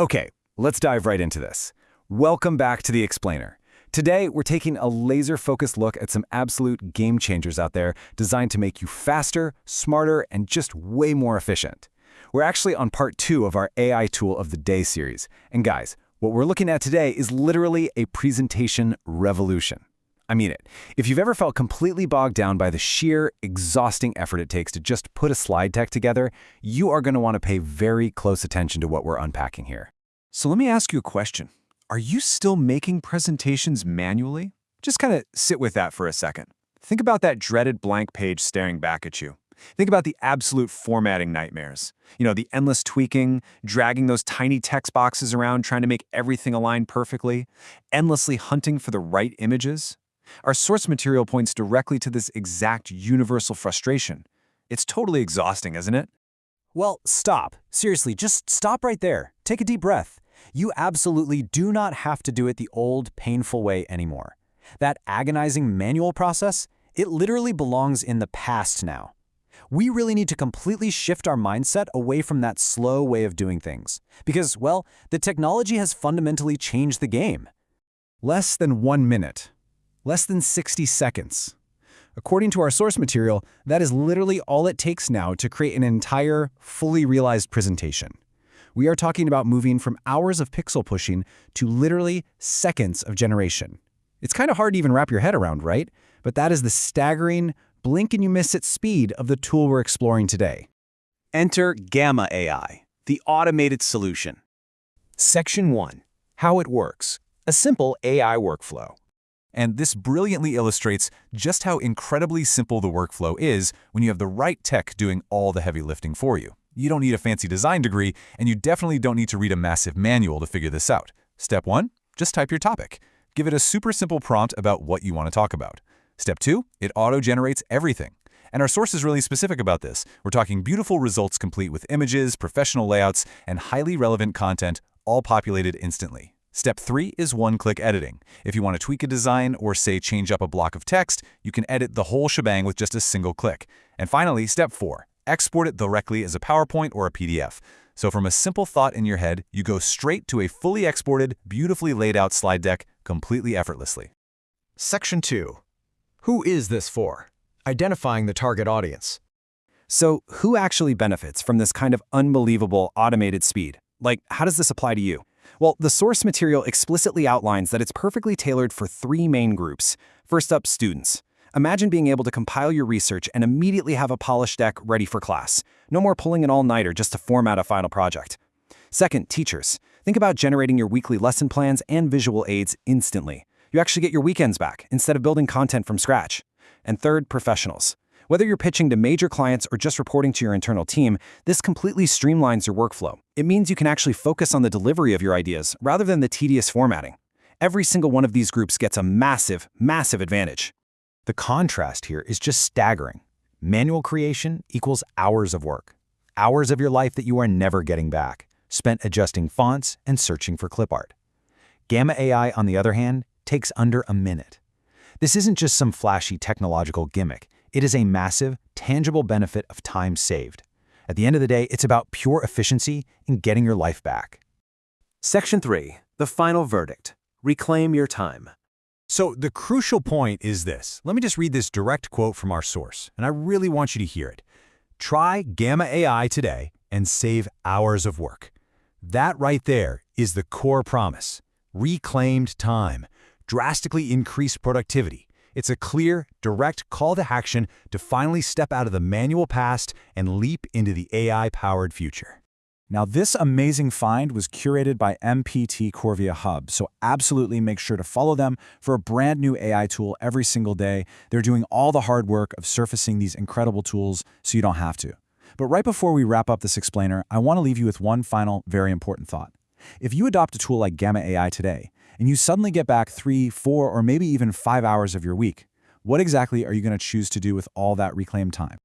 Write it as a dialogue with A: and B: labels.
A: Okay, let's dive right into this. Welcome back to The Explainer. Today, we're taking a laser-focused look at some absolute game changers out there designed to make you faster, smarter, and just way more efficient. We're actually on part 2 of our AI Tool of the Day series. And guys, what we're looking at today is literally a presentation revolution. I mean it. If you've ever felt completely bogged down by the sheer, exhausting effort it takes to just put a slide deck together, you are going to want to pay very close attention to what we're unpacking here.
B: So let me ask you a question. Are you still making presentations manually? Just kind of sit with that for a second. Think about that dreaded blank page staring back at you. Think about the absolute formatting nightmares. The endless tweaking, dragging those tiny text boxes around trying to make everything align perfectly, endlessly hunting for the right images. Our source material points directly to this exact universal frustration. It's totally exhausting, isn't it?
C: Well, stop. Seriously, just stop right there. Take a deep breath. You absolutely do not have to do it the old, painful way anymore. That agonizing manual process, it literally belongs in the past now. We really need to completely shift our mindset away from that slow way of doing things. Because, well, the technology has fundamentally changed the game.
A: Less than 1 minute. Less than 60 seconds. According to our source material, that is literally all it takes now to create an entire, fully realized presentation. We are talking about moving from hours of pixel pushing to literally seconds of generation. It's kind of hard to even wrap your head around, right? But that is the staggering, blink-and-you-miss-it speed of the tool we're exploring today.
D: Enter Gamma AI, the automated solution.
B: Section 1. How it works. A simple AI workflow.
E: And this brilliantly illustrates just how incredibly simple the workflow is when you have the right tech doing all the heavy lifting for you. You don't need a fancy design degree, and you definitely don't need to read a massive manual to figure this out. Step 1, just type your topic. Give it a super simple prompt about what you want to talk about. Step 2, it auto-generates everything. And our source is really specific about this. We're talking beautiful results complete with images, professional layouts, and highly relevant content, all populated instantly. Step 3 is one-click editing. If you want to tweak a design or, say, change up a block of text, you can edit the whole shebang with just a single click. And finally, Step 4, export it directly as a PowerPoint or a PDF. So from a simple thought in your head, you go straight to a fully exported, beautifully laid out slide deck completely effortlessly.
F: Section 2. Who is this for? Identifying the target audience.
A: So who actually benefits from this kind of unbelievable automated speed? Like, how does this apply to you? Well, the source material explicitly outlines that it's perfectly tailored for 3 main groups. First up, students. Imagine being able to compile your research and immediately have a polished deck ready for class. No more pulling an all-nighter just to format a final project. Second, teachers. Think about generating your weekly lesson plans and visual aids instantly. You actually get your weekends back instead of building content from scratch. And third, professionals. Whether you're pitching to major clients or just reporting to your internal team, this completely streamlines your workflow. It means you can actually focus on the delivery of your ideas rather than the tedious formatting. Every single one of these groups gets a massive, massive advantage.
C: The contrast here is just staggering. Manual creation equals hours of work. Hours of your life that you are never getting back, spent adjusting fonts and searching for clip art. Gamma AI, on the other hand, takes under a minute. This isn't just some flashy technological gimmick. It is a massive, tangible benefit of time saved. At the end of the day, it's about pure efficiency and getting your life back.
D: Section 3. The final verdict. Reclaim your time.
E: So the crucial point is this. Let me just read this direct quote from our source, and I really want you to hear it. Try Gamma AI today and save hours of work. That right there is the core promise. Reclaimed time, drastically increased productivity. It's a clear, direct call to action to finally step out of the manual past and leap into the AI-powered future.
C: Now, this amazing find was curated by MPT Corvia Hub, so absolutely make sure to follow them for a brand new AI tool every single day. They're doing all the hard work of surfacing these incredible tools so you don't have to. But right before we wrap up this explainer, I want to leave you with one final, very important thought. If you adopt a tool like Gamma AI today, and you suddenly get back 3, 4, or maybe even 5 hours of your week, what exactly are you going to choose to do with all that reclaimed time?